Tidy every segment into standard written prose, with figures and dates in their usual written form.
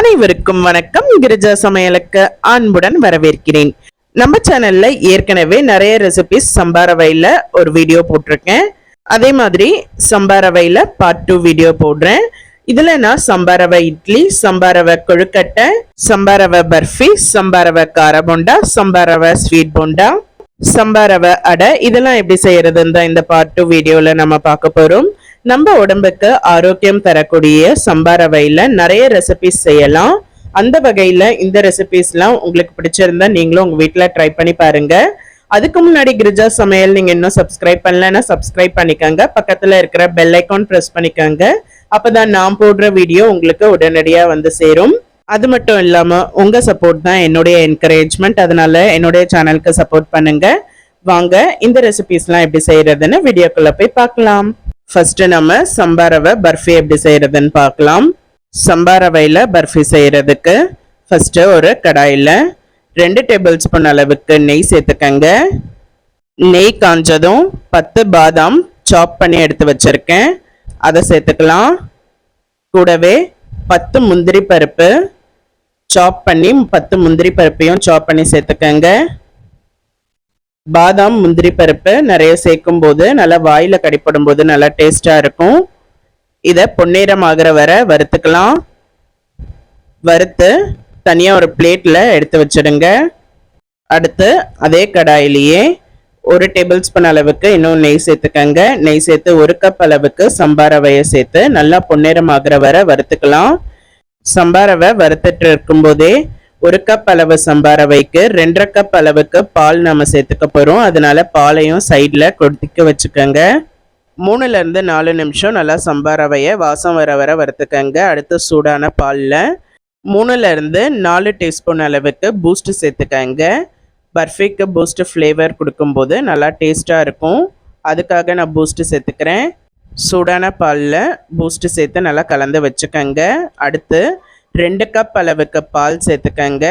அனைவருக்கும் வணக்கம். கிரிஜா சமையலுக்கு அன்புடன் வரவேற்கிறேன். நம்ம சேனல்ல ஏற்கனவே நிறைய ரெசிபிஸ் சம்பா ரவையில ஒரு வீடியோ போட்டிருக்கேன். அதே மாதிரி சம்பா ரவையில பார்ட் 2 வீடியோ போடுறேன். இதுல நான் சம்பா ரவை இட்லி, சம்பா ரவை கொழுக்கட்டை, சம்பா ரவை பர்ஃபி, சம்பா ரவை கார போண்டா, சம்பா ரவை ஸ்வீட் போண்டா, சம்பா ரவை அடை இதெல்லாம் எப்படி செய்யறதுன்னு தான் இந்த பார்ட் 2 வீடியோல நம்ம பார்க்க போறோம். நம்ம உடம்புக்கு ஆரோக்கியம் தரக்கூடிய சம்பா ரவையில நிறைய ரெசிபிஸ் செய்யலாம். அந்த வகையில இந்த ரெசிபிஸ்லாம் உங்களுக்கு பிடிச்சிருந்தா நீங்களும் உங்க வீட்டுல ட்ரை பண்ணி பாருங்க. அதுக்கு முன்னாடி கிரிஜா சமையல் நீங்க இன்னும் சப்ஸ்கிரைப் பண்ணலன்னா சப்ஸ்கிரைப் பண்ணிக்கோங்க. பக்கத்துல இருக்கிற பெல் ஐக்கான் பிரஸ் பண்ணிக்கோங்க. அப்பதான் நான் போடுற வீடியோ உங்களுக்கு உடனடியா வந்து சேரும். அது மட்டும் இல்லாம உங்க சப்போர்ட் தான் என்னுடைய என்கரேஜ்மெண்ட். அதனால என்னுடைய சேனலுக்கு சப்போர்ட் பண்ணுங்க. வாங்க இந்த ரெசிபிஸ்லாம் எப்படி செய்யறதுன்னு வீடியோக்குள்ள போய் பார்க்கலாம். ஃபர்ஸ்ட் நம்ம சம்பா ரவை பர்ஃபி எப்படி செய்யறதுன்னு பார்க்கலாம். சம்பா ரவையில பர்ஃபி செய்யறதுக்கு ஃபர்ஸ்ட் ஒரு கடாயில 2 டேபிள் ஸ்பூன் அளவுக்கு நெய் சேர்த்துக்கங்க. நெய் காஞ்சதும் 10 பாதாம் சாப் பண்ணி எடுத்து வச்சிருக்கேன், அதை சேர்த்துக்கலாம். கூடவே 10 முந்திரி பருப்பு சாப் பண்ணி 10 முந்திரி பருப்பையும் சாப் பண்ணி சேர்த்துக்கங்க. பாதாம் முந்திரி பருப்பு நிறைய சேர்க்கும் போது நல்லா வாயில கடிப்படும் போது நல்லா டேஸ்டா இருக்கும். இதை பொன்னிறம் ஆகிற வரை வறுத்துக்கலாம். வறுத்து தனியா ஒரு பிளேட்ல எடுத்து வச்சிடுங்க. அடுத்து அதே கடாயிலேயே 1 டேபிள் ஸ்பூன் அளவுக்கு இன்னும் நெய் சேர்த்துக்கங்க. நெய் சேர்த்து 1 கப் அளவுக்கு சம்பா ரவையை சேர்த்து நல்லா பொன்னிறம் ஆகிற வரை வறுத்துக்கலாம். சம்பா ரவை வறுத்துட்டு இருக்கும் போதே 1 கப் அளவு சம்பா ரவைக்கு 2.5 கப் அளவுக்கு பால் நம்ம சேர்த்துக்க போறோம். அதனால பாலையும் சைட்ல கொதிக்க வச்சுக்கோங்க. 3ல இருந்து 4 நிமிஷம் நல்லா சம்பா ரவையை வாசம் வர வர வறுத்துக்கங்க. அடுத்து சூடான பாலில் 3ல இருந்து 4 டீஸ்பூன் அளவுக்கு பூஸ்ட் சேர்த்துக்கங்க. பர்ஃபிக்கு பூஸ்ட் ஃப்ளேவர் கொடுக்கும்போது நல்லா டேஸ்டாக இருக்கும். அதுக்காக நான் பூஸ்ட் சேர்த்துக்கிறேன். சூடான பாலில் பூஸ்ட் சேர்த்து நல்லா கலந்து வச்சுக்கோங்க. அடுத்து 2 கப் அளவுக்கு பால் சேர்த்துக்கங்க.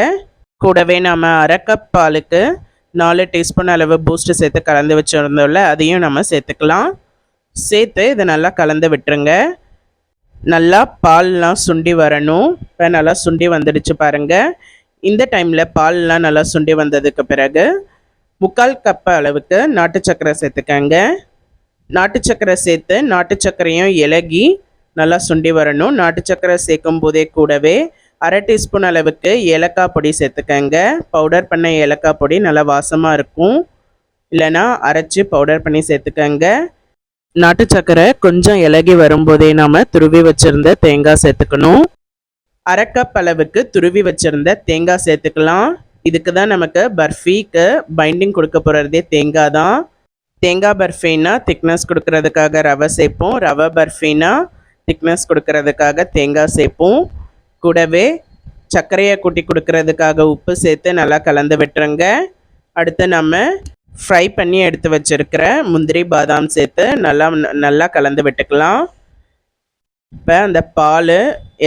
கூடவே நம்ம 1/2 கப் பாலுக்கு 4 டீஸ்பூன் அளவு பூஸ்ட் சேர்த்து கலந்து வச்சுருந்தோம்ல, அதையும் நம்ம சேர்த்துக்கலாம். சேர்த்து இதை நல்லா கலந்து விட்டுருங்க. நல்லா பால்லாம் சுண்டி வரணும். இப்போ நல்லா சுண்டி வந்துடுச்சு பாருங்க. இந்த டைமில் பால்லாம் நல்லா சுண்டி வந்ததுக்கு பிறகு 3/4 கப் அளவுக்கு நாட்டு சர்க்கரை சேர்த்துக்கங்க. நாட்டு சர்க்கரை சேர்த்து நாட்டு சர்க்கரையும் இலகி நல்லா சுண்டி வரணும். நாட்டு சர்க்கரை சேர்க்கும் போதே கூடவே 1/2 டீஸ்பூன் அளவுக்கு ஏலக்காய் பொடி சேர்த்துக்கங்க. பவுடர் பண்ண ஏலக்காய் பொடி நல்லா வாசமாக இருக்கும். இல்லைனா அரைச்சி பவுடர் பண்ணி சேர்த்துக்கங்க. நாட்டு சர்க்கரை கொஞ்சம் இலகி வரும்போதே நாம் துருவி வச்சுருந்த தேங்காய் சேர்த்துக்கணும். 1/2 கப் அளவுக்கு துருவி வச்சுருந்த தேங்காய் சேர்த்துக்கலாம். இதுக்கு தான் நமக்கு பர்ஃபிக்கு பைண்டிங் கொடுக்க போகிறதே தேங்காய் தான். தேங்காய் பர்ஃபின்னா திக்னஸ் கொடுக்கறதுக்காக ரவை சேர்ப்போம். ரவை பர்ஃபின்னா திக்னஸ் கொடுக்கறதுக்காக தேங்காய் சேர்ப்போம். கூடவே சர்க்கரையை கூட்டி கொடுக்கறதுக்காக உப்பு சேர்த்து நல்லா கலந்து விட்டுருங்க. அடுத்து நம்ம ஃப்ரை பண்ணி எடுத்து வச்சிருக்கிற முந்திரி பாதாம் சேர்த்து நல்லா கலந்து விட்டுக்கலாம். இப்போ அந்த பால்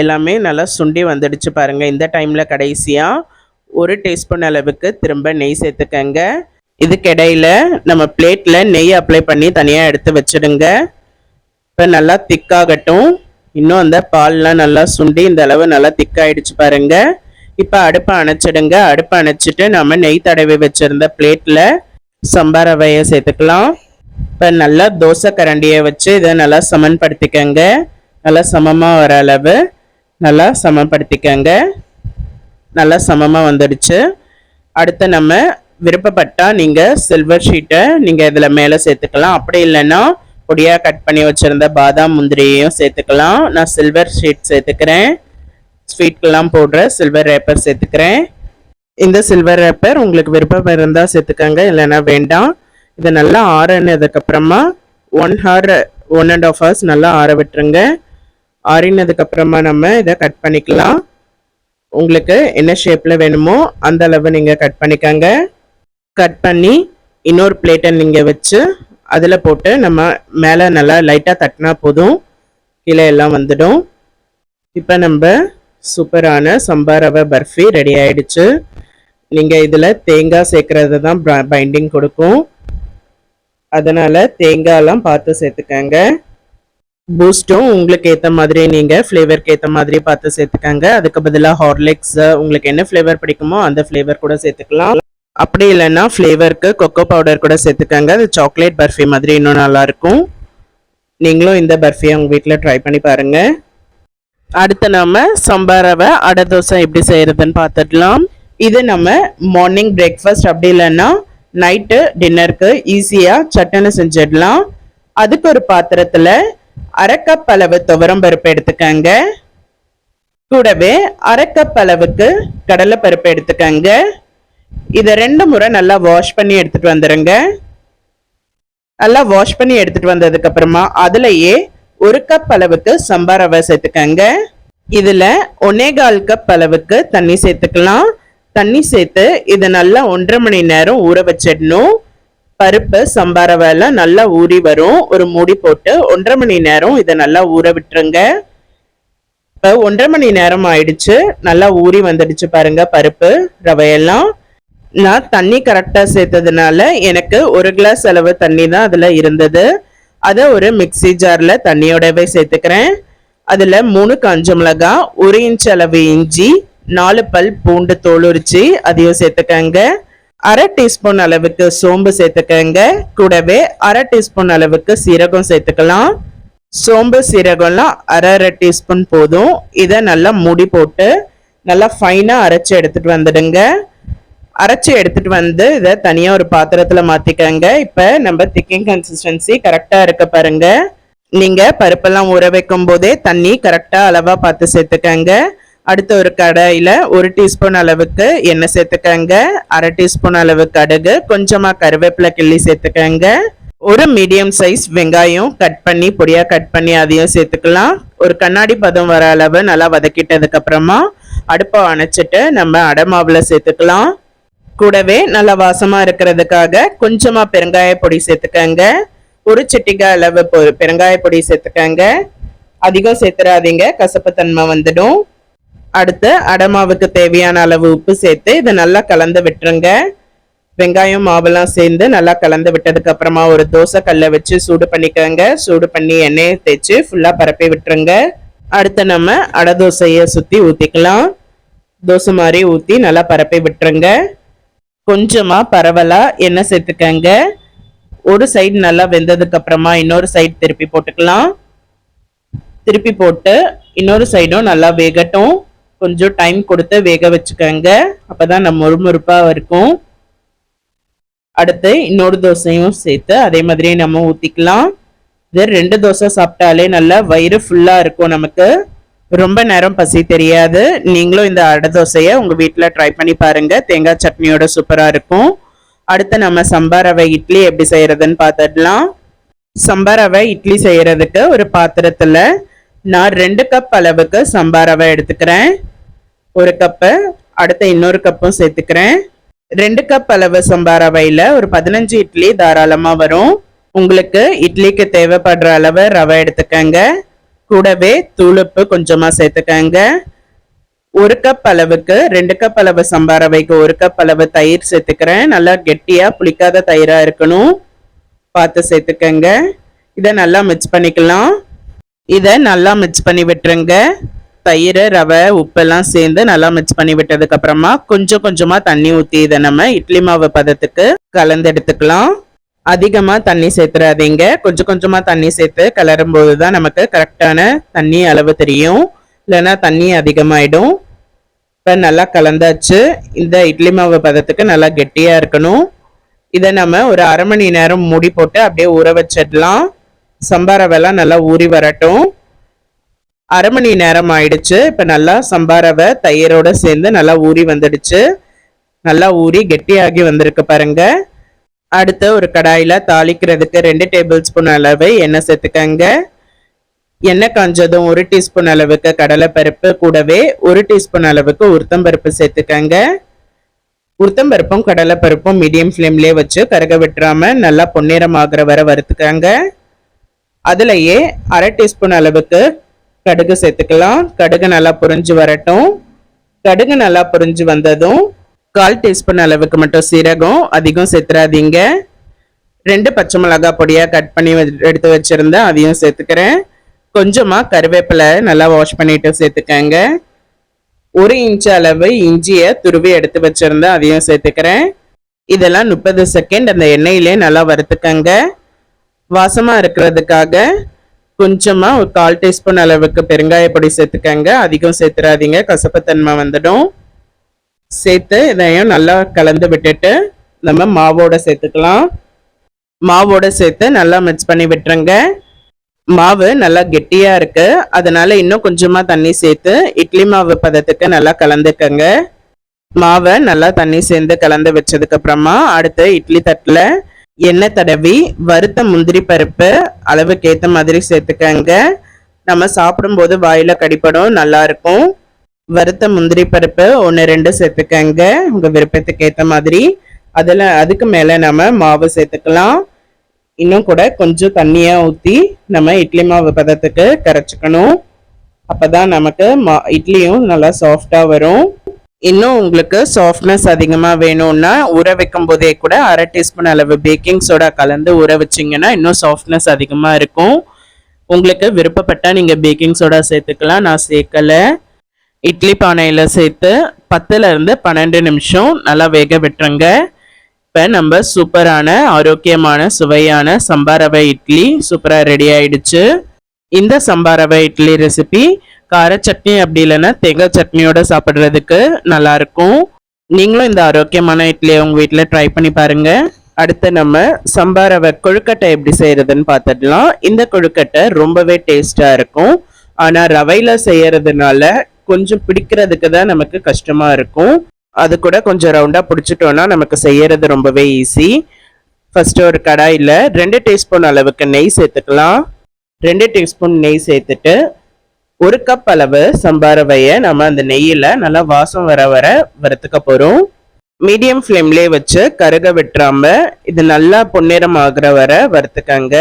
எல்லாமே நல்லா சுண்டி வந்துடுச்சு பாருங்கள். இந்த டைமில் கடைசியாக 1 டீஸ்பூன் அளவுக்கு திரும்ப நெய் சேர்த்துக்கங்க. இதுக்கிடையில் நம்ம பிளேட்டில் நெய் அப்ளை பண்ணி தனியாக எடுத்து வச்சுடுங்க. இப்போ நல்லா திக்காகட்டும். இன்னும் அந்த பால்லாம் நல்லா சுண்டி இந்த அளவு நல்லா திக்காயிடுச்சு பாருங்க. இப்போ அடுப்பை அணைச்சிடுங்க. அடுப்பை அணைச்சிட்டு நம்ம நெய் தடவி வச்சிருந்த பிளேட்டில் சம்பா ரவையை சேர்த்துக்கலாம். இப்போ நல்லா தோசை கரண்டியை வச்சு இதை நல்லா சமன்படுத்திக்கங்க. நல்லா சமமாக வர அளவு நல்லா சமப்படுத்திக்கங்க. நல்லா சமமாக வந்துடுச்சு. அடுத்து நம்ம விருப்பப்பட்டால் நீங்கள் சில்வர் ஷீட்டை நீங்கள் இதில் மேலே சேர்த்துக்கலாம். அப்படி இல்லைன்னா பொடியாக கட் பண்ணி வச்சுருந்த பாதாம் முந்திரியையும் சேர்த்துக்கலாம். நான் சில்வர் ஷீட் சேர்த்துக்கிறேன். ஸ்வீட்கெல்லாம் போடுற சில்வர் ரேப்பர் சேர்த்துக்கிறேன். இந்த சில்வர் ரேப்பர் உங்களுக்கு விருப்பம் இருந்தால் சேர்த்துக்கங்க, இல்லைன்னா வேண்டாம். இதை நல்லா ஆறினதுக்கப்புறமா 1 hour 1.5 hours நல்லா ஆற விட்டுருங்க. ஆறினதுக்கப்புறமா நம்ம இதை கட் பண்ணிக்கலாம். உங்களுக்கு என்ன ஷேப்பில் வேணுமோ அந்த அளவு நீங்கள் கட் பண்ணிக்கங்க. கட் பண்ணி இன்னொரு பிளேட்டை நீங்கள் வச்சு அதில் போட்டு நம்ம மேலே நல்லா லைட்டாக தட்டினா போதும், கீழே எல்லாம் வந்துடும். இப்போ நம்ம சூப்பரான சம்பா ரவை பர்ஃபி ரெடி ஆகிடுச்சு. நீங்கள் இதில் தேங்காய் சேர்க்கறது தான் பைண்டிங் கொடுக்கும். அதனால் தேங்காயெல்லாம் பார்த்து சேர்த்துக்கங்க. பூஸ்ட்டும் உங்களுக்கு ஏற்ற மாதிரி நீங்கள் ஃப்ளேவருக்கு ஏற்ற மாதிரி பார்த்து சேர்த்துக்கங்க. அதுக்கு பதிலாக ஹார்லிக்ஸ் உங்களுக்கு என்ன ஃப்ளேவர் பிடிக்குமோ அந்த ஃப்ளேவர் கூட சேர்த்துக்கலாம். அப்படி இல்லைன்னா ஃப்ளேவருக்கு கொக்கோ பவுடர் கூட சேர்த்துக்கங்க. அது சாக்லேட் பர்ஃபி மாதிரி இன்னும் நல்லாயிருக்கும். நீங்களும் இந்த பர்ஃபியை உங்கள் வீட்டில் ட்ரை பண்ணி பாருங்கள். அடுத்து நம்ம சம்பார் ரவை அடை தோசை எப்படி செய்கிறதுன்னு பார்த்துடலாம். இது நம்ம மார்னிங் பிரேக்ஃபாஸ்ட் அப்படி இல்லைன்னா நைட்டு டின்னருக்கு ஈஸியாக சட்டுன்னு செஞ்சிடலாம். அதுக்கு ஒரு பாத்திரத்தில் அரை கப் அளவு துவரம் பருப்பு எடுத்துக்கங்க. கூடவே அரை கப் அளவுக்கு கடலை பருப்பு எடுத்துக்கங்க. இதை 2 முறை நல்லா வாஷ் பண்ணி எடுத்துட்டு வந்துடுங்க. நல்லா வாஷ் பண்ணி எடுத்துட்டு வந்ததுக்கு அப்புறமா அதுலயே 1 கப் அளவுக்கு சம்பா ரவை சேர்த்துக்கங்க. இதுல 1.25 கப் அளவுக்கு தண்ணி சேர்த்துக்கலாம். தண்ணி சேர்த்து இதை நல்லா 1.5 மணி நேரம் ஊற வச்சிடணும். பருப்பு சம்பா ரவை எல்லாம் நல்லா ஊறி வரும். ஒரு மூடி போட்டு 1.5 மணி நேரம் இதை நல்லா ஊற விட்டுருங்க. இப்போ 1.5 மணி நேரம் ஆயிடுச்சு. நல்லா ஊறி வந்துடுச்சு பாருங்க பருப்பு ரவையெல்லாம். நான் தண்ணி கரெக்டா சேர்த்ததுனால எனக்கு 1 கிளாஸ் அளவு தண்ணி தான் அதுல இருந்தது. அதை ஒரு மிக்சி ஜார்ல தண்ணியோடவே சேர்த்துக்கிறேன். அதுல 3 காஞ்ச மிளகாய், 1 இன்ச் அளவு இஞ்சி, 4 பல் பூண்டு தோல் உரிச்சு அதையும் சேர்த்துக்கங்க. அரை டீஸ்பூன் அளவுக்கு சோம்பு சேர்த்துக்கங்க. கூடவே அரை டீஸ்பூன் அளவுக்கு சீரகம் சேர்த்துக்கலாம். சோம்பு சீரகம்லாம் அரை டீஸ்பூன் போதும். இதை நல்லா மூடி போட்டு நல்லா ஃபைனா அரைச்சு எடுத்துட்டு வந்துடுங்க. அரைச்சி எடுத்துட்டு வந்து இதை தனியா ஒரு பாத்திரத்துல மாத்திக்கங்க. இப்ப நம்ம திக்கிங் கன்சிஸ்டன்சி கரெக்டா இருக்க பாருங்க. நீங்க பருப்பெல்லாம் ஊற வைக்கும் போதே தண்ணி கரெக்டா அளவா பார்த்து சேர்த்துக்கங்க. அடுத்த ஒரு கடாயில 1 டீஸ்பூன் அளவுக்கு எண்ணெய் சேர்த்துக்கங்க. அரை டீஸ்பூன் அளவு கடுகு, கொஞ்சமா கருவேப்பிலை கிள்ளி சேர்த்துக்கங்க. ஒரு மீடியம் சைஸ் வெங்காயம் கட் பண்ணி பொடியா கட் பண்ணி அதையும் சேர்த்துக்கலாம். ஒரு கண்ணாடி பதம் வர அளவு நல்லா வதக்கிட்டதுக்கு அப்புறமா அடுப்பை அணைச்சிட்டு நம்ம அடமாவுல சேர்த்துக்கலாம். கூடவே நல்லா வாசமா இருக்கிறதுக்காக கொஞ்சமா பெருங்காய பொடி சேர்த்துக்கங்க. ஒரு சிட்டிகை அளவு பெருங்காய பொடி சேர்த்துக்கங்க. அதிகம் சேர்த்துறாதீங்க, கசப்பு தன்மை வந்துடும். அடுத்து அடமாவுக்கு தேவையான அளவு உப்பு சேர்த்து இதை நல்லா கலந்து விட்டுருங்க. வெங்காயம் மாவெல்லாம் சேர்ந்து நல்லா கலந்து விட்டதுக்கு அப்புறமா ஒரு தோசை கல்லை வச்சு சூடு பண்ணிக்கங்க. சூடு பண்ணி எண்ணெயை தேய்ச்சி ஃபுல்லா பரப்பி விட்டுருங்க. அடுத்து நம்ம அடை தோசையை சுத்தி ஊத்திக்கலாம். தோசை மாதிரி ஊத்தி நல்லா பரப்பி விட்டுருங்க. கொஞ்சமா பரவலா எண்ணெய் சேர்த்துக்கங்க. ஒரு சைடு நல்லா வெந்ததுக்கு அப்புறமா இன்னொரு சைடு திருப்பி போட்டுக்கலாம். திருப்பி போட்டு இன்னொரு சைடும் நல்லா வேகட்டும். கொஞ்சம் டைம் கொடுத்து வேக வச்சுக்கோங்க. அப்பதான் நம்ம முறுமுறுப்பா இருக்கும். அடுத்து இன்னொரு தோசையும் சேர்த்து அதே மாதிரி நம்ம ஊத்திக்கலாம். இது 2 தோசை சாப்பிட்டாலே நல்லா வயிறு ஃபுல்லா இருக்கும். நமக்கு ரொம்ப நேரம் பசி தெரியாது. நீங்களும் இந்த அடை தோசையை உங்க வீட்டுல ட்ரை பண்ணி பாருங்க. தேங்காய் சட்னியோட சூப்பரா இருக்கும். அடுத்து நம்ம சம்பா ரவை இட்லி எப்படி செய்யறதுன்னு பார்த்துடலாம். சம்பா ரவை இட்லி செய்யறதுக்கு ஒரு பாத்திரத்துல நான் 2 கப் அளவுக்கு சம்பா ரவை எடுத்துக்கிறேன். 1 கப்பு, அடுத்த இன்னொரு கப்பும் சேர்த்துக்கிறேன். 2 கப் அளவு சம்பா ரவையில ஒரு 15 இட்லி தாராளமா வரும். உங்களுக்கு இட்லிக்கு தேவைப்படுற அளவு ரவை எடுத்துக்கங்க. கூடவே தூளுப்பு கொஞ்சமா சேர்த்துக்கங்க. 1 கப் அளவுக்கு 2 கப் அளவு சம்பா ரவைக்கு 1 கப் அளவு தயிர் சேர்த்துக்கிறேன். நல்லா கெட்டியா புளிக்காத தயிரா இருக்கணும், பார்த்து சேர்த்துக்கங்க. இதை நல்லா மிக்ஸ் பண்ணிக்கலாம். இதை நல்லா மிக்ஸ் பண்ணி விட்டுருங்க. தயிர், ரவை, உப்பெல்லாம் சேர்ந்து நல்லா மிக்ஸ் பண்ணி விட்டதுக்கு அப்புறமா கொஞ்சம் கொஞ்சமா தண்ணி ஊற்றி இதை நம்ம இட்லி மாவு பதத்துக்கு கலந்து எடுத்துக்கலாம். அதிகமா தண்ணி சேர்த்துறாதீங்க. கொஞ்சம் கொஞ்சமா தண்ணி சேர்த்து கலரும் போதுதான் நமக்கு கரெக்டான தண்ணி அளவு தெரியும். இல்லைன்னா தண்ணி அதிகமாயிடும். இப்போ நல்லா கலந்தாச்சு. இந்த இட்லி மாவு பதத்துக்கு நல்லா கெட்டியா இருக்கணும். இதை நம்ம ஒரு அரை மணி நேரம் மூடி போட்டு அப்படியே ஊற வச்சிடலாம். சம்பா ரவைலாம் நல்லா ஊறி வரட்டும். அரை மணி நேரம் ஆயிடுச்சு. இப்போ நல்லா சம்பா ரவை தயிரோட சேர்ந்து நல்லா ஊறி வந்துடுச்சு. நல்லா ஊறி கெட்டியாகி வந்திருக்கு பாருங்க. அடுத்து ஒரு கடாயில தாளிக்கிறதுக்கு 2 டேபிள் ஸ்பூன் அளவு எண்ணெய் சேர்த்துக்கங்க. எண்ணெய் காஞ்சதும் 1 டீஸ்பூன் அளவுக்கு கடலை பருப்பு, கூடவே 1 டீஸ்பூன் அளவுக்கு உளுத்தம்பருப்பு சேர்த்துக்கங்க. உளுத்தம்பருப்பும் கடலை பருப்பும் மீடியம் ஃப்ளேம்லேயே வச்சு கருக விட்டுறாம நல்லா பொன்னிறம் ஆகிற வரை வறுத்துக்கங்க. அதுலயே அரை டீஸ்பூன் அளவுக்கு கடுகு சேர்த்துக்கலாம். கடுகு நல்லா பொரிஞ்சு வரட்டும். கடுகு நல்லா பொரிஞ்சு வந்ததும் 1/4 டீஸ்பூன் அளவுக்கு மட்டும் சீரகம், அதிகம் சேர்த்துறாதீங்க. 2 பச்சை மிளகாய் பொடியா கட் பண்ணி எடுத்து வச்சிருந்தேன், அதையும் சேர்த்துக்கிறேன். கொஞ்சமா கருவேப்பிலை நல்லா வாஷ் பண்ணிட்டு சேர்த்துக்கங்க. 1 இன்ச் அளவு இஞ்சியை துருவி எடுத்து வச்சிருந்தேன், அதையும் சேர்த்துக்கிறேன். இதெல்லாம் 30 செகண்ட் அந்த எண்ணெயிலே நல்லா வறுத்துக்கங்க. வாசமா இருக்கிறதுக்காக கொஞ்சமா ஒரு 1/4 டீஸ்பூன் அளவுக்கு பெருங்காய பொடி சேர்த்துக்கங்க. அதிகம் சேர்த்துறாதீங்க, கசப்புத்தன்மை வந்துடும். சேர்த்து இதையும் நல்லா கலந்து விட்டுட்டு நம்ம மாவோட சேர்த்துக்கலாம். மாவோட சேர்த்து நல்லா மிக்ஸ் பண்ணி விட்டுருங்க. மாவு நல்லா கெட்டியா இருக்கு, அதனால இன்னும் கொஞ்சமா தண்ணி சேர்த்து இட்லி மாவு பதத்துக்கு நல்லா கலந்துக்கங்க. மாவை நல்லா தண்ணி சேர்ந்து கலந்து வச்சதுக்கு அப்புறமா அடுத்து இட்லி தட்டுல எண்ணெய் தடவி வறுத்த முந்திரி பருப்பு அளவுக்கு ஏற்ற மாதிரி சேர்த்துக்கங்க. நம்ம சாப்பிடும்போது வாயில கடிப்படும், நல்லா இருக்கும். வறுத்த முந்திரி பருப்பு 1-2 சேர்த்துக்கங்க, உங்க விருப்பத்துக்கு ஏற்ற மாதிரி. அதுக்கு மேல நம்ம மாவு சேர்த்துக்கலாம். இன்னும் கூட கொஞ்சம் தண்ணியா ஊற்றி நம்ம இட்லி மாவு பதத்துக்கு கரைச்சிக்கணும். அப்பதான் நமக்கு இட்லியும் நல்லா சாஃப்டா வரும். இன்னும் உங்களுக்கு சாஃப்ட்னஸ் அதிகமா வேணும்னா ஊற வைக்கும் போதே கூட 1/2 டீஸ்பூன் அளவு பேக்கிங் சோடா கலந்து ஊற வச்சிங்கன்னா இன்னும் சாஃப்ட்னஸ் அதிகமா இருக்கும். உங்களுக்கு விருப்பப்பட்டா நீங்க பேக்கிங் சோடா சேர்த்துக்கலாம், நான் சேர்க்கல. இட்லி பானையில சேர்த்து 10 to 12 நிமிஷம் நல்லா வேக விட்டுருங்க. இப்போ நம்ம சூப்பரான ஆரோக்கியமான சுவையான சம்பா ரவை இட்லி சூப்பராக ரெடி ஆயிடுச்சு. இந்த சம்பா ரவை இட்லி ரெசிபி கார சட்னி அப்படி இல்லைன்னா தேங்காய் சட்னியோட சாப்பிட்றதுக்கு நல்லா இருக்கும். நீங்களும் இந்த ஆரோக்கியமான இட்லியை உங்கள் வீட்டில் ட்ரை பண்ணி பாருங்க. அடுத்து நம்ம சம்பா ரவை கொழுக்கட்டை எப்படி செய்யறதுன்னு பார்த்துடலாம். இந்த கொழுக்கட்டை ரொம்பவே டேஸ்டா இருக்கும். ஆனால் ரவையில செய்யறதுனால கொஞ்சம் பிடிக்கிறதுக்கு தான் நமக்கு கஷ்டமா இருக்கும். அது கூட கொஞ்சம் ரவுண்டா பிடிச்சிட்டோம்னா நமக்கு செய்யறது ரொம்பவே ஈஸி. ஃபர்ஸ்ட் ஒரு கடாயில் 2 டீஸ்பூன் அளவுக்கு நெய் சேர்த்துக்கலாம். 2 டீஸ்பூன் நெய் சேர்த்துட்டு 1 கப் அளவு சம்பா ரவையை நம்ம அந்த நெய்யில் நல்லா வாசம் வர வறுத்துக்க போகிறோம். மீடியம் ஃப்ளேம்லேயே வச்சு கருக விட்டுறாம இது நல்லா பொன்னிறம் ஆகிற வரை வறுத்துக்கங்க.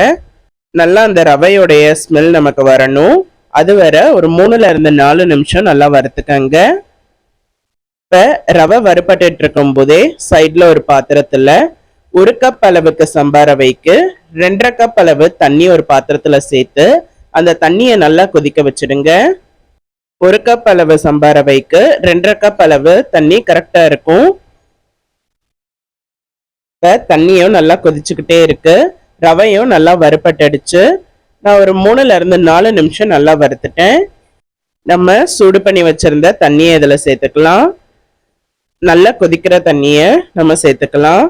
நல்லா அந்த ரவையோடைய ஸ்மெல் நமக்கு வரணும். அது வரை ஒரு 3 to 4 நிமிஷம் நல்லா வறுத்துக்கங்க. இப்போ ரவை வறுபட்டு இருக்கும் போதே சைட்ல ஒரு பாத்திரத்துல 1 கப் அளவுக்கு சம்பா ரவைக்கு 2.5 கப் அளவு தண்ணி ஒரு பாத்திரத்துல சேர்த்து அந்த தண்ணியை நல்லா கொதிக்க வச்சிடுங்க. 1 கப் அளவு சம்பா ரவைக்கு 2.5 கப் அளவு தண்ணி கரெக்டா இருக்கும். இப்போ தண்ணியும் நல்லா கொதிச்சுக்கிட்டே இருக்கு, ரவையும் நல்லா வறுபட்டுடுச்சு. நான் ஒரு 3 to 4 நிமிஷம் நல்லா வறுத்துட்டேன். நம்ம சூடு பண்ணி வச்சிருந்த தண்ணியை இதில் சேர்த்துக்கலாம். நல்லா கொதிக்கிற தண்ணியை நம்ம சேர்த்துக்கலாம்.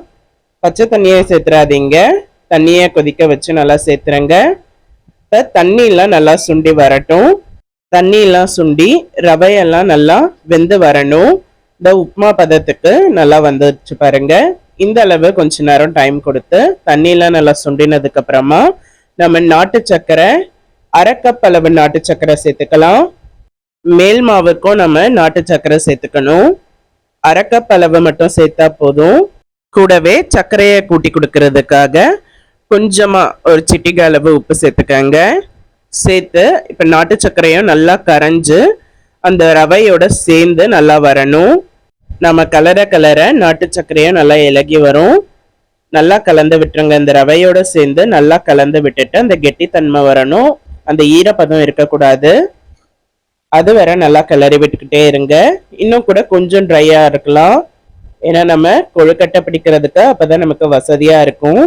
பச்சை தண்ணியை சேர்த்துறாதீங்க, தண்ணியை கொதிக்க வச்சு நல்லா சேர்த்துறங்க. இப்போ தண்ணியெல்லாம் நல்லா சுண்டி வரட்டும். தண்ணியெல்லாம் சுண்டி ரவையெல்லாம் நல்லா வெந்து வரணும். இந்த உப்புமா பதத்துக்கு நல்லா வந்துச்சு பாருங்க. இந்த அளவு கொஞ்ச நேரம் டைம் கொடுத்து தண்ணியெல்லாம் நல்லா சுண்டினதுக்கு அப்புறமா நம்ம நாட்டு சர்க்கரை 1/2 கப் அளவு நாட்டு சர்க்கரை சேர்த்துக்கலாம். மேல் மாவுக்கும் நம்ம நாட்டு சர்க்கரை சேர்த்துக்கணும். 1/2 கப் அளவு மட்டும் சேர்த்தா போதும். கூடவே சர்க்கரையை கூட்டி கொடுக்கறதுக்காக கொஞ்சமா ஒரு சிட்டிகை அளவு உப்பு சேர்த்துக்கங்க. சேர்த்து இப்போ நாட்டு சர்க்கரையும் நல்லா கரைஞ்சு அந்த ரவையோட சேர்ந்து நல்லா வரணும். நம்ம கலர நாட்டு சர்க்கரையும் நல்லா இலகி வரும். நல்லா கலந்து விட்டுருங்க. இந்த ரவையோட சேர்ந்து நல்லா கலந்து விட்டுட்டு அந்த கெட்டித்தன்மை வரணும், அந்த ஈரப்பதம் இருக்கக்கூடாது. அது வரை நல்லா கிளறி விட்டுக்கிட்டே இருங்க. இன்னும் கூட கொஞ்சம் ட்ரையா இருக்கலாம், ஏன்னா நம்ம கொழுக்கட்டை பிடிக்கிறதுக்கு அப்பதான் நமக்கு வசதியா இருக்கும்.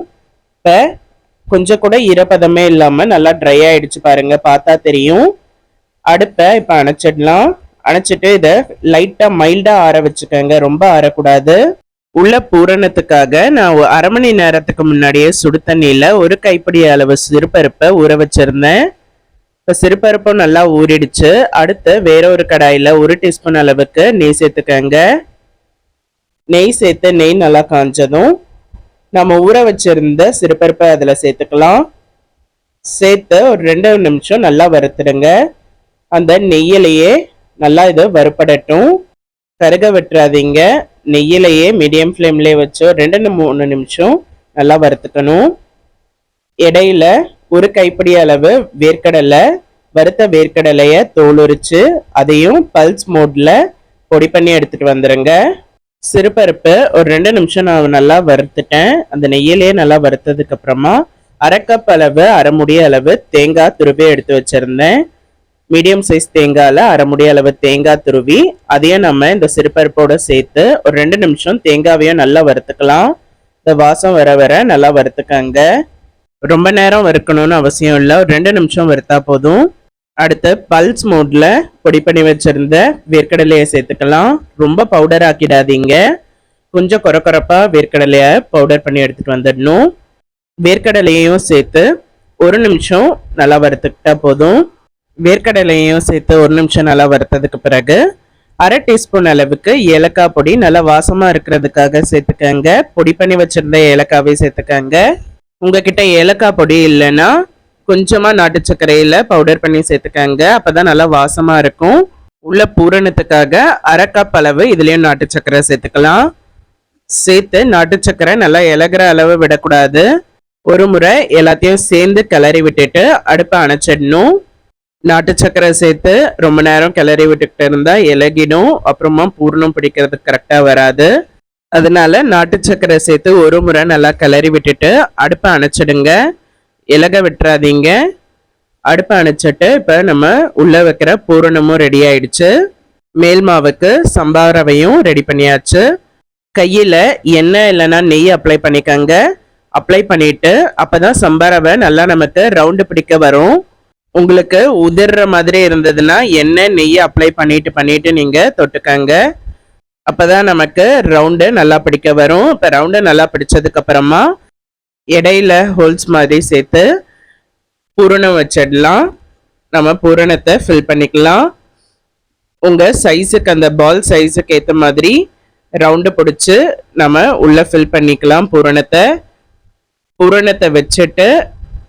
இப்ப கொஞ்சம் கூட ஈரப்பதமே இல்லாம நல்லா ட்ரை ஆயிடுச்சு பாருங்க, பார்த்தா தெரியும். அடுப்பை இப்ப அணைச்சிடலாம். அணைச்சிட்டு இதை லைட்டா மைல்டா ஆற வச்சுக்கோங்க, ரொம்ப ஆறக்கூடாது. உள்ள பூரணத்துக்காக நான் 1/2 மணி நேரத்துக்கு முன்னாடியே சுடு தண்ணியில 1 கைப்பிடி அளவு சிறுபருப்பை ஊற வச்சிருந்தேன். இப்போ சிறுபருப்பும் நல்லா ஊறிடுச்சு. அடுத்து வேற ஒரு கடாயில 1 டீஸ்பூன் அளவுக்கு நெய் சேர்த்துக்கங்க. நெய் சேர்த்து நெய் நல்லா காஞ்சதும் நம்ம ஊற வச்சிருந்த சிறுபருப்பை அதுல சேர்த்துக்கலாம். சேர்த்து ஒரு 2 நிமிஷம் நல்லா வறுத்துடுங்க. அந்த நெய்யிலேயே நல்லா இது வறுப்படட்டும், கருக விட்டுறாதீங்க. நெய்யிலேயே மீடியம் ஃப்ளேம்லேயே வச்சு 2 to 3 நிமிஷம் நல்லா வறுத்துக்கணும். இடையில 1 கைப்பிடி அளவு வேர்க்கடலை, வறுத்த வேர்க்கடலையை தோல் உரிச்சு அதையும் பல்ஸ் மோட்ல பொடி பண்ணி எடுத்துட்டு வந்துருங்க. சிறுபருப்பு ஒரு 2 நிமிஷம் நான் நல்லா வறுத்துட்டேன். அந்த நெய்யிலேயே நல்லா வறுத்ததுக்கு அப்புறமா 1/2 கப் அளவு, அரை முடி அளவு தேங்காய் துருவி எடுத்து வச்சிருந்தேன். மீடியம் சைஸ் தேங்காயில் அரை முடி அளவு தேங்காய் துருவி அதையும் நம்ம இந்த சிறுபருப்போட சேர்த்து ஒரு 2 நிமிஷம் தேங்காவையும் நல்லா வறுத்துக்கலாம். இந்த வாசம் வர வர நல்லா வறுத்துக்கங்க. ரொம்ப நேரம் வறுக்கணும்னு அவசியம் இல்லை, ஒரு 2 நிமிஷம் வறுத்தா போதும். அடுத்து பல்ஸ் மோட்ல பொடி பண்ணி வச்சிருந்த வேர்க்கடலையை சேர்த்துக்கலாம். ரொம்ப பவுடர் ஆக்கிடாதீங்க, கொஞ்சம் கொரப்பா வேர்க்கடலையை பவுடர் பண்ணி எடுத்துட்டு வந்துடணும். வேர்க்கடலையையும் சேர்த்து 1 நிமிஷம் நல்லா வறுத்துக்கிட்டா போதும். வேர்க்கடலையையும் சேர்த்து 1 நிமிஷம் நல்லா வறுத்ததுக்கு பிறகு 1/2 டீஸ்பூன் அளவுக்கு ஏலக்காய் பொடி நல்லா வாசமா இருக்கிறதுக்காக சேர்த்துக்கங்க. பொடி பண்ணி வச்சிருந்த ஏலக்காவை சேர்த்துக்கங்க. உங்ககிட்ட ஏலக்காய் பொடி இல்லைன்னா கொஞ்சமா நாட்டு சர்க்கரையில பவுடர் பண்ணி சேர்த்துக்கங்க, அப்பதான் நல்லா வாசமா இருக்கும். உள்ள பூரணத்துக்காக 1/2 கப் அளவு இதுலயும் நாட்டு சர்க்கரை சேர்த்துக்கலாம். சேர்த்து நாட்டு சர்க்கரை நல்லா இலகுற அளவு விடக்கூடாது. ஒரு முறை எல்லாத்தையும் சேர்ந்து கிளறி விட்டுட்டு அடுப்பை அணைச்சிடணும். நாட்டு சர்க்கரை சேர்த்து ரொம்ப நேரம் கிளறி விட்டுக்கிட்டு இருந்தா இலகிடும், அப்புறமா பூர்ணம் பிடிக்கிறதுக்கு கரெக்டா வராது. அதனால நாட்டு சர்க்கரை சேர்த்து ஒரு முறை நல்லா கிளறி விட்டுட்டு அடுப்பை அணைச்சிடுங்க, இலக விட்டுறாதீங்க. அடுப்பை அணைச்சிட்டு இப்போ நம்ம உள்ள வைக்கிற பூரணமும் ரெடி ஆயிடுச்சு. மேல் மாவுக்கு சம்பா ரவையும் ரெடி பண்ணியாச்சு. கையில் எண்ணெய் இல்லைன்னா நெய் அப்ளை பண்ணிக்கங்க. அப்ளை பண்ணிட்டு அப்பதான் சம்பா ரவை நல்லா நமக்கு ரவுண்டு பிடிக்க வரும். உங்களுக்கு உதிர்ற மாதிரி இருந்ததுன்னா எண்ணெய் நெய் அப்ளை பண்ணிட்டு நீங்க தொட்டுக்கங்க, அப்பதான் நமக்கு ரவுண்டு நல்லா பிடிக்க வரும். இப்போ ரவுண்டு நல்லா பிடிச்சதுக்கு அப்புறமா இடையில ஹோல்ஸ் மாதிரி சேர்த்து பூரணம் வச்சிடலாம். நம்ம பூரணத்தை ஃபில் பண்ணிக்கலாம். உங்க சைஸுக்கு அந்த பால் சைஸுக்கு ஏற்ற மாதிரி ரவுண்டு பிடிச்சி நம்ம உள்ள ஃபில் பண்ணிக்கலாம். பூரணத்தை வச்சுட்டு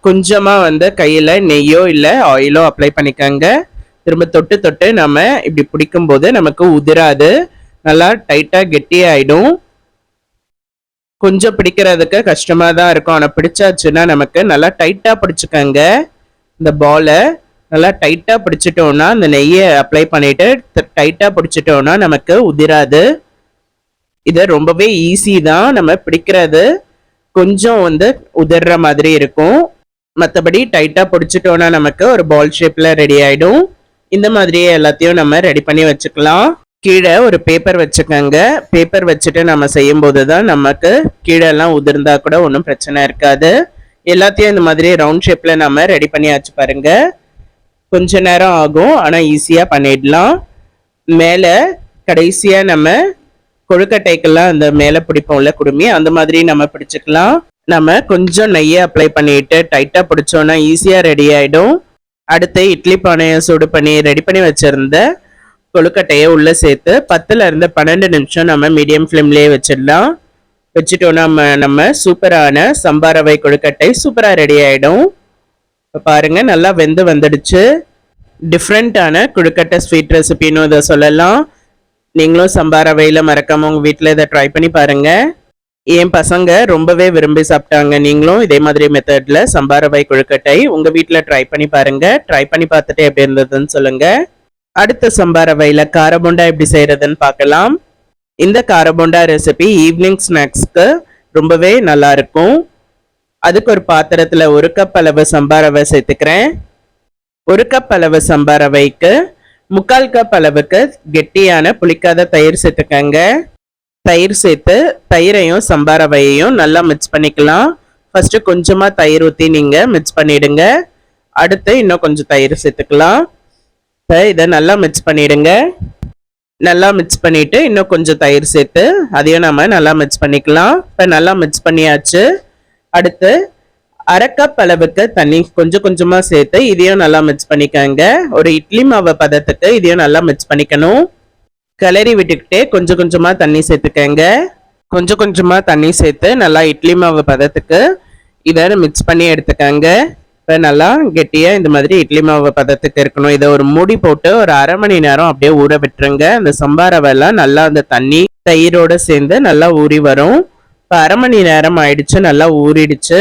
கொஞ்சமா கையில நெய்யோ இல்லை ஆயிலோ அப்ளை பண்ணிக்கங்க. திரும்ப தொட்டு நம்ம இப்படி பிடிக்கும் போது நமக்கு உதிராது, நல்லா டைட்டா கெட்டியாயிடும். கொஞ்சம் பிடிக்கிறதுக்கு கஷ்டமா தான் இருக்கும், ஆனால் பிடிச்சாச்சுன்னா நமக்கு நல்லா டைட்டா பிடிச்சிக்கங்க. இந்த பாலை நல்லா டைட்டா பிடிச்சிட்டோம்னா இந்த நெய்யை அப்ளை பண்ணிட்டு டைட்டா பிடிச்சிட்டோம்னா நமக்கு உதிராது. இது ரொம்பவே ஈஸி தான், நம்ம பிடிக்கிறது கொஞ்சம் உதிர்ற மாதிரி இருக்கும். மற்றபடி டைட்டா பிடிச்சிட்டோம்னா நமக்கு ஒரு பால் ஷேப்ல ரெடி ஆயிடும். இந்த மாதிரியே எல்லாத்தையும் நம்ம ரெடி பண்ணி வச்சுக்கலாம். கீழே ஒரு பேப்பர் வச்சுக்கோங்க. பேப்பர் வச்சுட்டு நம்ம செய்யும் போது தான் நமக்கு கீழே எல்லாம் உதிர்ந்தா கூட ஒன்றும் பிரச்சனை இருக்காது. எல்லாத்தையும் இந்த மாதிரி ரவுண்ட் ஷேப்ல நம்ம ரெடி பண்ணியாச்சு பாருங்க. கொஞ்ச நேரம் ஆகும், ஆனால் ஈஸியா பண்ணிடலாம். மேலே கடைசியா நம்ம கொழுக்கட்டைக்கெல்லாம் அந்த மேலே பிடிப்போம்ல குடுமி, அந்த மாதிரி நம்ம பிடிச்சிக்கலாம். நம்ம கொஞ்சம் நெய்யை அப்ளை பண்ணிட்டு டைட்டா பிடிச்சோன்னா ஈஸியா ரெடி ஆயிடும். அடுத்து இட்லி பானையை சூடு பண்ணி ரெடி பண்ணி வச்சிருந்த கொழுக்கட்டையை உள்ள சேர்த்து 10ல இருந்து 12 நிமிஷம் நம்ம மீடியம் ஃப்ளேம்லேயே வச்சிடலாம். வச்சுட்டோம்னா நம்ம சூப்பரான சம்பா ரவை கொழுக்கட்டை சூப்பரா ரெடி ஆயிடும். இப்போ பாருங்க நல்லா வந்துடுச்சு. டிஃப்ரெண்டான கொழுக்கட்டை ஸ்வீட் ரெசிபின்னு இதை சொல்லலாம். நீங்களும் சம்பா ரவையில மறக்காம உங்க வீட்டில் இதை ட்ரை பண்ணி பாருங்க. என் பசங்க ரொம்பவே விரும்பி சாப்பிட்டாங்க. நீங்களும் இதே மாதிரி மெத்தட்ல சம்பா ரவை கொழுக்கட்டை உங்க வீட்டில் ட்ரை பண்ணி பாருங்க. ட்ரை பண்ணி பார்த்துட்டு எப்படி இருந்ததுன்னு சொல்லுங்க. அடுத்த சம்பா ரவையில காரபோண்டா எப்படி செய்யறதுன்னு பார்க்கலாம். இந்த காரபோண்டா ரெசிபி ஈவினிங் ஸ்நாக்ஸ்க்கு ரொம்பவே நல்லா இருக்கும். அதுக்கு ஒரு பாத்திரத்துல 1 கப் அளவு சம்பா ரவை சேர்த்துக்கிறேன். 1 கப் அளவு சம்பா ரவைக்கு 3/4 கப் அளவுக்கு கெட்டியான புளிக்காத தயிர் சேர்த்துக்கங்க. தயிர் சேர்த்து தயிரையும் சம்பா ரவையையும் நல்லா மிக்ஸ் பண்ணிக்கலாம். ஃபர்ஸ்ட் கொஞ்சமா தயிர் ஊற்றி நீங்க மிக்ஸ் பண்ணிடுங்க. அடுத்து இன்னும் கொஞ்சம் தயிர் சேர்த்துக்கலாம். இதை நல்லா மிக்ஸ் பண்ணிடுங்க. நல்லா மிக்ஸ் பண்ணிட்டு இன்னும் கொஞ்சம் தயிர் சேர்த்து அதையும் நம்ம நல்லா மிக்ஸ் பண்ணிக்கலாம். இப்போ நல்லா மிக்ஸ் பண்ணியாச்சு. அடுத்து 1/2 கப் அளவுக்கு தண்ணி கொஞ்சம் கொஞ்சமா சேர்த்து இதையும் நல்லா மிக்ஸ் பண்ணிக்கங்க. ஒரு இட்லி மாவு பதத்துக்கு இதையும் நல்லா மிக்ஸ் பண்ணிக்கணும். கிளறி விட்டுக்கிட்டே கொஞ்சம் கொஞ்சமா தண்ணி சேர்த்துக்கங்க. கொஞ்சம் கொஞ்சமா தண்ணி சேர்த்து நல்லா இட்லி மாவு பதத்துக்கு இதை மிக்ஸ் பண்ணி எடுத்துக்கங்க. இப்போ நல்லா கெட்டியா இந்த மாதிரி இட்லி மாவு பதத்துக்கு இருக்கணும். இதை ஒரு மூடி போட்டு ஒரு 1/2 மணி நேரம் அப்படியே ஊற விட்டுருங்க. அந்த சம்பா ரவைலாம் நல்லா அந்த தண்ணி தயிரோட சேர்ந்து நல்லா ஊறி வரும். இப்போ 1/2 மணி நேரம் ஆயிடுச்சு, நல்லா ஊறிடுச்சு.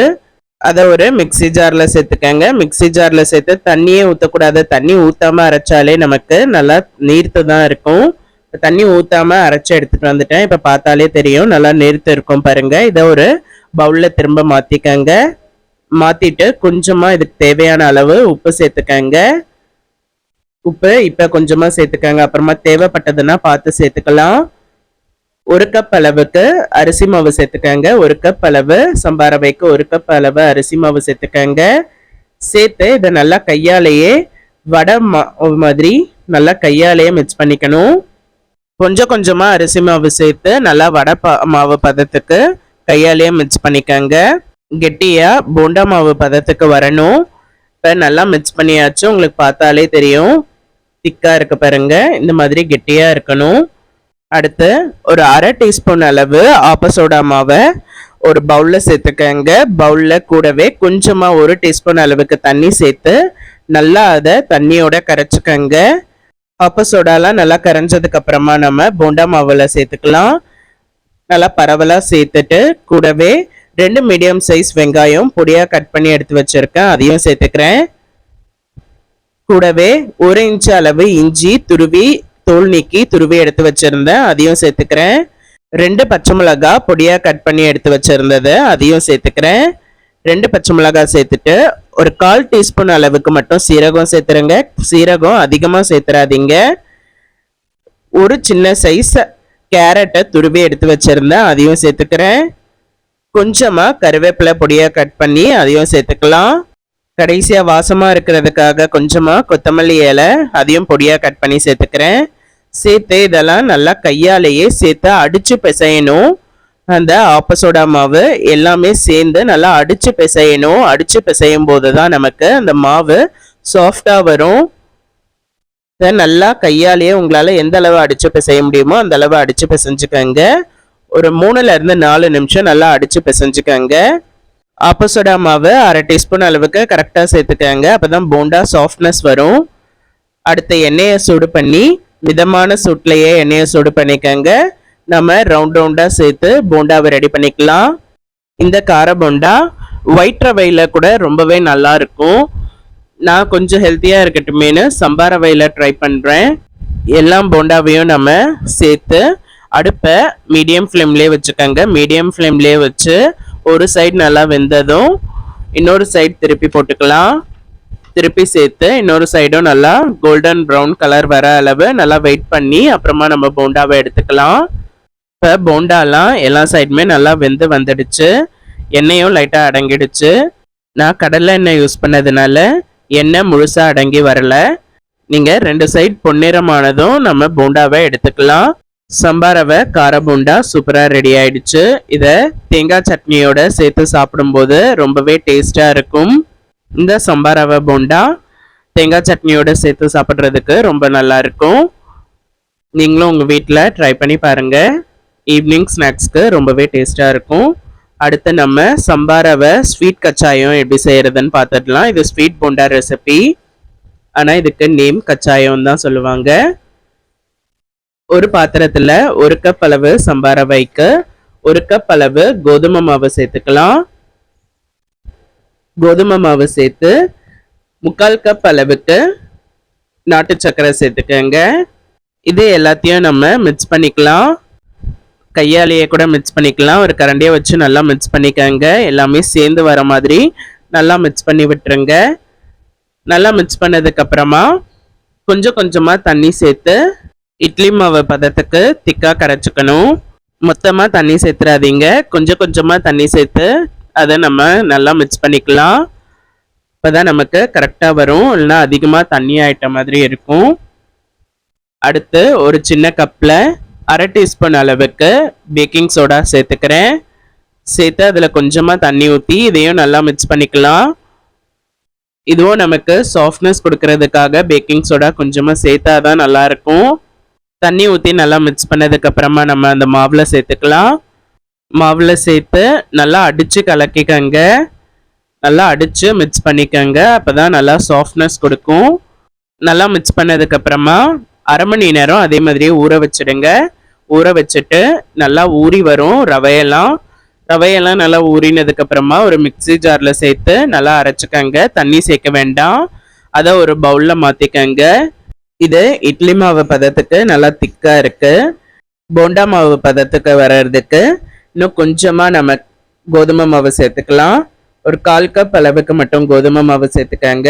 அதை ஒரு மிக்சி ஜார்ல சேர்த்துக்கங்க. மிக்சி ஜார்ல சேர்த்து தண்ணியே ஊற்றக்கூடாது. தண்ணி ஊத்தாம அரைச்சாலே நமக்கு நல்லா நீர்த்து தான் இருக்கும். தண்ணி ஊத்தாம அரைச்சு எடுத்துட்டு வந்துட்டேன். இப்ப பார்த்தாலே தெரியும் நல்லா நீர்த்து இருக்கும் பாருங்க. இதை ஒரு பவுல்ல திரும்ப மாத்திக்கங்க. மாத்திட்டு கொஞ்சமா இதுக்கு தேவையான அளவு உப்பு சேர்த்துக்கங்க. உப்பு இப்ப கொஞ்சமா சேர்த்துக்கங்க, அப்புறமா தேவைப்பட்டதுன்னா பார்த்து சேர்த்துக்கலாம். 1 கப் அளவுக்கு அரிசி மாவு சேர்த்துக்கங்க. 1 கப் அளவு சம்பா ரவைக்கு 1 கப் அளவு அரிசி மாவு சேர்த்துக்கங்க. சேர்த்து இதை நல்லா கையாலேயே வடை மாதிரி நல்லா கையாலேயே மிக்ஸ் பண்ணிக்கணும். கொஞ்சம் கொஞ்சமா அரிசி மாவு சேர்த்து நல்லா வடை மாவு பதத்துக்கு கையாலேயே மிக்ஸ் பண்ணிக்கங்க. கெட்டியா போண்டா மாவு பதத்துக்கு வரணும். இப்போ நல்லா மிக்ஸ் பண்ணியாச்சு, உங்களுக்கு பார்த்தாலே தெரியும் திக்கா இருக்கு பாருங்க, இந்த மாதிரி கெட்டியா இருக்கணும். அடுத்து ஒரு 1/2 டீஸ்பூன் அளவு ஆப்பசோடா மாவை ஒரு பவுல்ல சேர்த்துக்கங்க. பவுல்ல கூடவே கொஞ்சமா 1 டீஸ்பூன் அளவுக்கு தண்ணி சேர்த்து நல்லா அதை தண்ணியோட கரைச்சிக்கங்க. ஆப்பசோடாலாம் நல்லா கரைஞ்சதுக்கு அப்புறமா நம்ம போண்டா மாவுல சேர்த்துக்கலாம். நல்லா பரவலா சேர்த்துட்டு கூடவே 2 மீடியம் சைஸ் வெங்காயம் பொடியா கட் பண்ணி எடுத்து வச்சிருக்கேன், அதையும் சேர்த்துக்கிறேன். கூடவே 1 இன்ச் அளவு இஞ்சி தோல் நீக்கி துருவி எடுத்து வச்சிருந்தேன், அதையும் சேர்த்துக்கிறேன். 2 பச்சை மிளகாய் பொடியா கட் பண்ணி எடுத்து வச்சிருந்தது, அதையும் சேர்த்துக்கிறேன். 2 பச்சை மிளகாய் சேர்த்துட்டு ஒரு 1/4 டீஸ்பூன் அளவுக்கு மட்டும் சீரகம் சேர்த்துருங்க. சீரகம் அதிகமா சேர்த்துறாதீங்க. ஒரு சின்ன சைஸ் கேரட்டை துருவி எடுத்து வச்சிருந்தேன், அதையும் சேர்த்துக்கிறேன். கொஞ்சமா கருவேப்பிலை பொடியா கட் பண்ணி அதையும் சேர்த்துக்கலாம். கடைசியா வாசமா இருக்கிறதுக்காக கொஞ்சமா கொத்தமல்லி இலை அதையும் பொடியா கட் பண்ணி சேர்த்துக்கிறேன். சேர்த்து இதெல்லாம் நல்லா கையாலேயே சேர்த்து அடிச்சு பிசையணும். அந்த ஆப்பசோடா மாவு எல்லாமே சேர்ந்து நல்லா அடிச்சு பிசையணும். அடிச்சு பிசையும் போது தான் நமக்கு அந்த மாவு சாஃப்டா வரும். இதை நல்லா கையாலேயே உங்களால எந்த அளவு அடிச்சு பிசைய முடியுமோ அந்த அளவு அடிச்சு பிசைஞ்சுக்கங்க. ஒரு 3ல இருந்து 4 நிமிஷம் நல்லா அடிச்சு பிசைஞ்சுக்கங்க. ஆப்பசோடா மாவு 1/2 டீஸ்பூன் அளவுக்கு கரெக்டாக சேர்த்துக்கங்க, அப்போதான் போண்டா சாஃப்ட்னஸ் வரும். அடுத்த எண்ணெயை சூடு பண்ணி மிதமான சூட்லேயே எண்ணெயை சூடு பண்ணிக்கங்க. நம்ம ரவுண்டாக சேர்த்து போண்டாவை ரெடி பண்ணிக்கலாம். இந்த கார போண்டா ஒயிட் ரவையில் கூட ரொம்பவே நல்லா இருக்கும். நான் கொஞ்சம் ஹெல்த்தியாக இருக்கட்டுமேனு சம்பா ரவையில் ட்ரை பண்ணுறேன். எல்லா போண்டாவையும் நம்ம சேர்த்து அடுப்பை மீடியம் ஃப்ளேம்லேயே வச்சுக்கோங்க. மீடியம் ஃப்ளேம்லேயே வச்சு ஒரு சைடு நல்லா வெந்ததும் இன்னொரு சைடு திருப்பி போட்டுக்கலாம். திருப்பி சேர்த்து இன்னொரு சைடும் நல்லா கோல்டன் ப்ரௌன் கலர் வர அளவு நல்லா வெயிட் பண்ணி அப்புறமா நம்ம போண்டாவை எடுத்துக்கலாம். இப்போ போண்டாலாம் எல்லா சைடுமே நல்லா வெந்து வந்துடுச்சு, எண்ணெயும் லைட்டாக அடங்கிடுச்சு. நான் கடலை எண்ணெய் யூஸ் பண்ணதுனால எண்ணெய் முழுசாக அடங்கி வரல. நீங்கள் 2 சைடு பொன்னிறமானதும் நம்ம போண்டாவை எடுத்துக்கலாம். சம்பா ரவை கார போண்டா சூப்பராக ரெடி ஆயிடுச்சு. இதை தேங்காய் சட்னியோட சேர்த்து சாப்பிடும்போது ரொம்பவே டேஸ்டாக இருக்கும். இந்த சம்பா ரவை போண்டா தேங்காய் சட்னியோட சேர்த்து சாப்பிட்றதுக்கு ரொம்ப நல்லா இருக்கும். நீங்களும் உங்கள் வீட்டில் ட்ரை பண்ணி பாருங்கள். ஈவினிங் ஸ்நாக்ஸ்க்கு ரொம்பவே டேஸ்டாக இருக்கும். அடுத்து நம்ம சம்பா ரவை ஸ்வீட் கச்சாயம் எப்படி செய்கிறதுன்னு பார்த்துடலாம். இது ஸ்வீட் போண்டா ரெசிபி, ஆனால் இதுக்கு நேம் கச்சாயம் தான் சொல்லுவாங்க. ஒரு பாத்திரத்தில் 1 கப் அளவு சம்பா ரவைக்கு 1 கப் அளவு கோதுமை மாவு சேர்த்துக்கலாம். கோதுமை மாவு சேர்த்து 3/4 கப் அளவுக்கு நாட்டு சர்க்கரை சேர்த்துக்கங்க. இது எல்லாத்தையும் நம்ம மிக்ஸ் பண்ணிக்கலாம். கையாலேயே கூட மிக்ஸ் பண்ணிக்கலாம். ஒரு கரண்டியை வச்சு நல்லா மிக்ஸ் பண்ணிக்கங்க. எல்லாமே சேர்ந்து வர மாதிரி நல்லா மிக்ஸ் பண்ணி விட்டுருங்க. நல்லா மிக்ஸ் பண்ணதுக்கு அப்புறமா கொஞ்சம் கொஞ்சமா தண்ணி சேர்த்து இட்லி மாவு பதத்துக்கு திக்கா கரைச்சிக்கணும். மொத்தமாக தண்ணி சேர்த்துறாதீங்க, கொஞ்சம் கொஞ்சமாக தண்ணி சேர்த்து அதை நம்ம நல்லா மிக்ஸ் பண்ணிக்கலாம். அப்போதான் நமக்கு கரெக்டாக வரும், இல்லைனா அதிகமாக தண்ணி ஆயிட்ட மாதிரி இருக்கும். அடுத்து ஒரு சின்ன கப்பில் 1/2 டீஸ்பூன் அளவுக்கு பேக்கிங் சோடா சேர்த்துக்கிறேன். சேர்த்து அதில் கொஞ்சமாக தண்ணி ஊற்றி இதையும் நல்லா மிக்ஸ் பண்ணிக்கலாம். இதுவும் நமக்கு சாஃப்ட்னஸ் கொடுக்கறதுக்காக பேக்கிங் சோடா கொஞ்சமாக சேர்த்தா தான் நல்லாயிருக்கும். தண்ணி ஊற்றி நல்லா மிக்ஸ் பண்ணதுக்கு அப்புறமா நம்ம அந்த மாவில் சேர்த்துக்கலாம். மாவில் சேர்த்து நல்லா அடித்து கலக்கிக்கங்க. நல்லா அடித்து மிக்ஸ் பண்ணிக்கங்க, அப்போ தான் நல்லா சாஃப்ட்னஸ் கொடுக்கும். நல்லா மிக்ஸ் பண்ணதுக்கு அப்புறமா 1/2 மணி நேரம் அதே மாதிரியே ஊற வச்சிடுங்க. ஊற வச்சுட்டு நல்லா ஊறி வரும் ரவையெல்லாம் நல்லா ஊறினதுக்கு அப்புறமா ஒரு மிக்ஸி ஜாரில் சேர்த்து நல்லா அரைச்சிக்கங்க. தண்ணி சேர்க்க வேண்டாம், அதை ஒரு பவுலில் மாற்றிக்கங்க. இது இட்லி மாவு பதத்துக்கு நல்லா திக்கா இருக்கு. போண்டா மாவு பதத்துக்கு வர்றதுக்கு இன்னும் கொஞ்சமா நம்ம கோதுமை மாவு சேர்த்துக்கலாம். ஒரு 1/4 கப் அளவுக்கு மட்டும் கோதுமை மாவு சேர்த்துக்கங்க.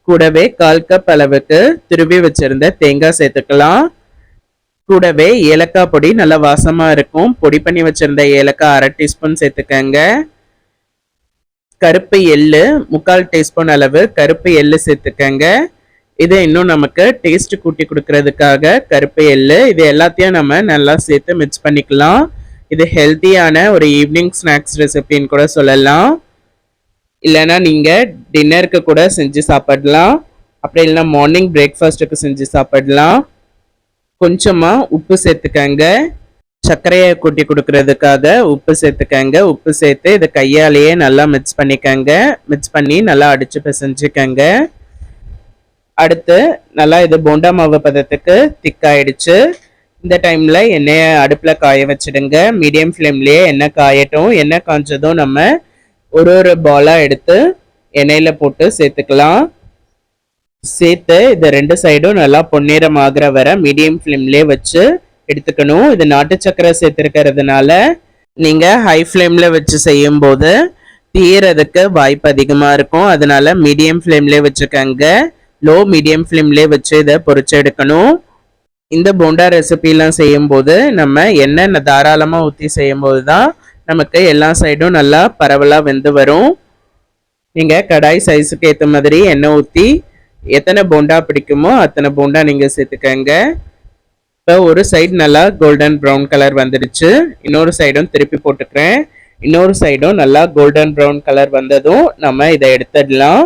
கூடவே 1/4 கப் அளவுக்கு துருவி வச்சிருந்த தேங்காய் சேர்த்துக்கலாம். கூடவே ஏலக்காய் பொடி நல்லா வாசமா இருக்கும். பொடி பண்ணி வச்சிருந்த ஏலக்காய் 1/2 டீஸ்பூன் சேர்த்துக்கங்க. கருப்பு எள்ளு 3/4 டீஸ்பூன் அளவு கருப்பு எள்ளு சேர்த்துக்கங்க. இது இன்னும் நமக்கு டேஸ்ட் கூட்டி கொடுக்கறதுக்காக கருப்பு எள்ளு. இது எல்லாத்தையும் நம்ம நல்லா சேர்த்து மிக்ஸ் பண்ணிக்கலாம். இது ஹெல்த்தியான ஒரு ஈவினிங் ஸ்நாக்ஸ் ரெசிபின்னு கூட சொல்லலாம். இல்லைன்னா நீங்கள் டின்னருக்கு கூட செஞ்சு சாப்பிடலாம். அப்படி இல்லைன்னா மார்னிங் பிரேக்ஃபாஸ்ட்டுக்கு செஞ்சு சாப்பிடலாம். கொஞ்சமாக உப்பு சேர்த்துக்கங்க. சர்க்கரையை கூட்டி கொடுக்கறதுக்காக உப்பு சேர்த்துக்கங்க. உப்பு சேர்த்து இதை கையாலேயே நல்லா மிக்ஸ் பண்ணிக்கங்க. மிக்ஸ் பண்ணி நல்லா அடித்து பிசைஞ்சுக்கங்க. அடுத்து நல்லா இது போண்டா மாவு பதத்துக்கு திக்காயிடுச்சு. இந்த டைமில் எண்ணெயை அடுப்பில் காய வச்சுடுங்க. மீடியம் ஃப்ளேம்லேயே எண்ணெய் காயட்டும். எண்ணெய் காய்ச்சதும் நம்ம ஒரு பாலாக எடுத்து எண்ணெயில் போட்டு சேர்த்துக்கலாம். சேர்த்து இது 2 சைடும் நல்லா பொன்னிறம் ஆகிற வர மீடியம் ஃப்ளேம்லேயே வச்சு எடுத்துக்கணும். இது நாட்டு சக்கரை சேர்த்துருக்கிறதுனால நீங்கள் ஹை ஃப்ளேமில் வச்சு செய்யும்போது தீயறதுக்கு வாய்ப்பு அதிகமாக இருக்கும். அதனால மீடியம் ஃப்ளேம்லேயே வச்சுக்கங்க. லோ மீடியம் ஃப்ளேம்லேயே வச்சு இதை பொரிச்சு எடுக்கணும். இந்த போண்டா ரெசிபிலாம் செய்யும்போது நம்ம எண்ணெய் தாராளமாக ஊற்றி செய்யும்போது தான் நமக்கு எல்லா சைடும் நல்லா பரவலாக வெந்து வரும். நீங்கள் கடாய் சைஸுக்கு ஏற்ற மாதிரி எண்ணெய் ஊற்றி எத்தனை போண்டா பிடிக்குமோ அத்தனை போண்டா நீங்கள் சேர்த்துக்கங்க. இப்போ ஒரு சைடு நல்லா கோல்டன் ப்ரௌன் கலர் வந்துடுச்சு. இன்னொரு சைடும் திருப்பி போட்டுக்கிறேன். இன்னொரு சைடும் நல்லா கோல்டன் ப்ரௌன் கலர் வந்ததும் நம்ம இதை எடுத்துடலாம்.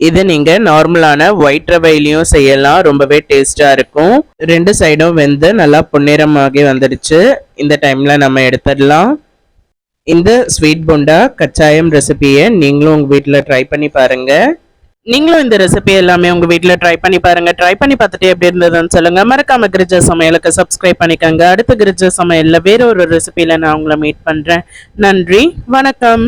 இது நீங்கள் நார்மலான ஒயிட் ரவையிலையும் செய்யலாம். ரொம்பவே டேஸ்டாக இருக்கும். 2 சைடும் வெந்து நல்லா பொன்னிறமாகி வந்துடுச்சு. இந்த டைமில் நம்ம எடுத்துடலாம். இந்த ஸ்வீட் போண்டா கச்சாயம் ரெசிபியை நீங்களும் உங்கள் வீட்டில் ட்ரை பண்ணி பாருங்கள். நீங்களும் இந்த ரெசிபி எல்லாமே உங்கள் வீட்டில் ட்ரை பண்ணி பாருங்கள். ட்ரை பண்ணி பார்த்துட்டு எப்படி இருந்ததுன்னு சொல்லுங்கள். மறக்காம கிரிஜா சமையலுக்கு சப்ஸ்கிரைப் பண்ணிக்கோங்க. அடுத்த கிரிஜா சமையலில் வேற ஒரு ரெசிபியில் நான் உங்களை மீட் பண்ணுறேன். நன்றி, வணக்கம்.